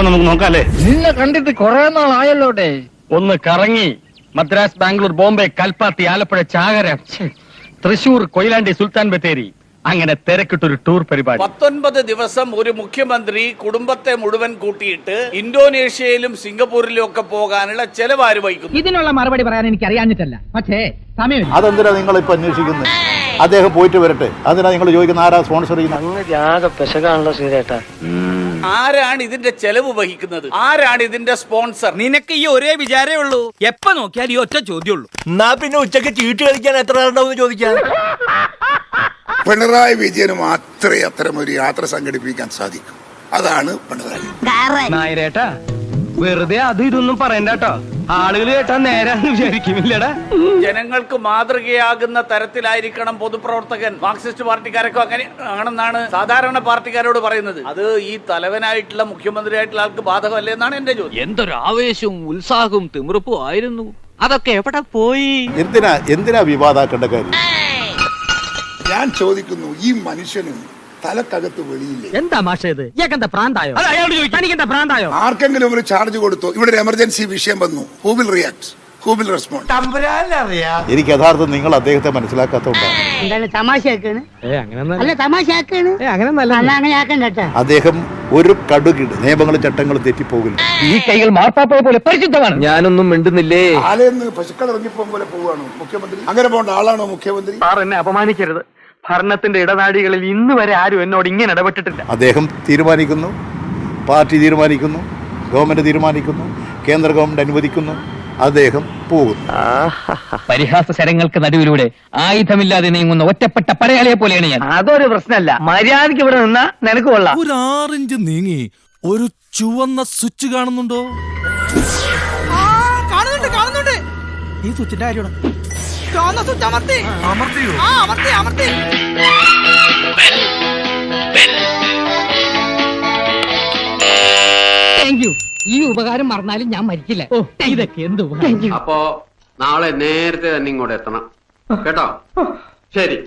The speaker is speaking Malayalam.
അപ്പൊ നമുക്ക് നോക്കാല്ലേ? നിന്നെ കണ്ടിട്ട് കുറെ നാളായല്ലോട്ടെ. ഒന്ന് കറങ്ങി മദ്രാസ്, ബാംഗ്ലൂർ, ബോംബെ, കൽപ്പാത്തി, ആലപ്പുഴ, ചാകര, തൃശൂർ, കൊയിലാണ്ടി, സുൽത്താൻ ബത്തേരി, അങ്ങനെ തിരക്കിട്ടൊരു ടൂർ പരിപാടി. 19 ദിവസം ഒരു മുഖ്യമന്ത്രി കുടുംബത്തെ മുഴുവൻ കൂട്ടിയിട്ട് ഇന്തോനേഷ്യയിലും സിംഗപ്പൂരിലും ഒക്കെ പോകാനുള്ള ചെലവ് ആര് വഹിക്കുന്നു? ഇതിനുള്ള മറുപടി പറയാൻ എനിക്ക് അറിയാഞ്ഞിട്ടല്ല, പക്ഷേ സമയമില്ല. അതെന്തിനാ നിങ്ങൾ ഇപ്പൊ അന്വേഷിക്കുന്നത്? അദ്ദേഹം പോയിട്ട് വരട്ടെ. അതിനാ നിങ്ങൾ ചോദിക്കുന്ന ആരാ സ്പോൺസർ ചെയ്യുന്നത്? ആരാണ് ഇതിന്റെ ചെലവ് വഹിക്കുന്നത്? ആരാണ് ഇതിന്റെ സ്പോൺസർ? നിനക്ക് ഈ ഒരേ വിചാരേ ഉള്ളൂ. എപ്പ നോക്കിയാൽ ഈ ഒറ്റ ചോദ്യമുള്ളൂ. എന്നാ പിന്നെ ഉച്ചക്ക് ചീട്ട് കളിക്കാൻ എത്ര ഉണ്ടാവും ചോദിക്കാൻ. പിണറായി വിജയന് മാത്രമേ അത്തരം ഒരു യാത്ര സംഘടിപ്പിക്കാൻ സാധിക്കൂ. അതാണ് പിണറായി. നായരേട്ടാ, വെറുതെ അതും ഇതൊന്നും പറയണ്ടോ. ആളുകൾ കേട്ടാ നേരാന്ന് വിചാരിക്കുന്നില്ലടാ. ജനങ്ങൾക്ക് മാതൃകയാകുന്ന തരത്തിലായിരിക്കണം പൊതുപ്രവർത്തകൻ. മാർക്സിസ്റ്റ് പാർട്ടിക്കാരൊക്കെ അങ്ങനെ ആണെന്നാണ് സാധാരണ പാർട്ടിക്കാരോട് പറയുന്നത്. അത് ഈ തലവനായിട്ടുള്ള മുഖ്യമന്ത്രിയായിട്ടുള്ള ആൾക്ക് ബാധകമല്ലേ എന്നാണ് എന്റെ ചോദ്യം. എന്തൊരു ആവേശവും ഉത്സാഹവും തിമിർപ്പും ആയിരുന്നു. അതൊക്കെ എവിടെ പോയി? എന്തിനാ വിവാദാക്കേണ്ട കാര്യം? ഞാൻ ചോദിക്കുന്നു, ഈ മനുഷ്യനും തലക്കകത്ത് വെളിയില്ലേ? എന്താ മാഷേത്? എന്താ പ്രാന്തായോ? തനിക്കെന്താ പ്രാന്തായോ? ആർക്കെങ്കിലും ഒരു ചാർജ് കൊടുത്തോ? ഇവിടെ ഒരു എമർജൻസി വിഷയം വന്നു. Who will react? Who will respond? എനിക്ക് യഥാർത്ഥം നിങ്ങൾ അദ്ദേഹത്തെ മനസ്സിലാക്കാത്തതുകൊണ്ടാണ്. അദ്ദേഹം ഒരു കടുകിട് നിയമങ്ങളും ചട്ടങ്ങളും തെറ്റിപ്പോകില്ല. ഈ കൈകൾ മാർപ്പാപ്പയെ പോലെ പരിശുദ്ധമാണ്. ഞാനൊന്നും മിണ്ടുന്നില്ലേ. ആലയെന്ന് പശുക്കൾ ഇറങ്ങിപ്പോ പോലെ പോവാണോ മുഖ്യമന്ത്രി? അങ്ങനെ പോകേണ്ട ആളാണോ മുഖ്യമന്ത്രി? സാർ എന്നെ അപമാനിക്കരുത്. ഭരണത്തിന്റെ ഇടനാഴികളിൽ ഇന്ന് വരെ ആരും എന്നോട് ഇങ്ങനെ ഇടപെട്ടിട്ടില്ല. അദ്ദേഹം തീരുമാനിക്കുന്നു, പാർട്ടി തീരുമാനിക്കുന്നു, ഗവൺമെന്റ് തീരുമാനിക്കുന്നു, കേന്ദ്ര ഗവൺമെന്റ് അനുവദിക്കുന്നു, അദ്ദേഹം പോകുന്നു. പരിഹാസ ശരങ്ങൾക്ക് നടുവിലൂടെ ആയുധമില്ലാതെ നീങ്ങുന്ന ഒറ്റപ്പെട്ട പടയാളിയെ പോലെയാണ് ഞാൻ. അതൊരു പ്രശ്നമല്ല. മര്യാദയ്ക്ക് ഇവിടെ നിന്നാ നിനക്ക് കൊള്ളാം. ഒരു 6 ഇഞ്ച് നീങ്ങി ഒരു ചുവന്ന സ്വിച്ച് കാണുന്നുണ്ടോ? കാണുന്നുണ്ട്. ഈ സ്വിച്ചിന്റെ കാര്യമാണ്. Thank you. ഈ ഉപകാരം മറന്നാലും ഞാൻ മരിക്കില്ല. ഇതൊക്കെ എന്ത് ഉപകാരം. അപ്പോ നാളെ നേരത്തെ തന്നെ ഇങ്ങോട്ട് എത്തണം കേട്ടോ. ശരി.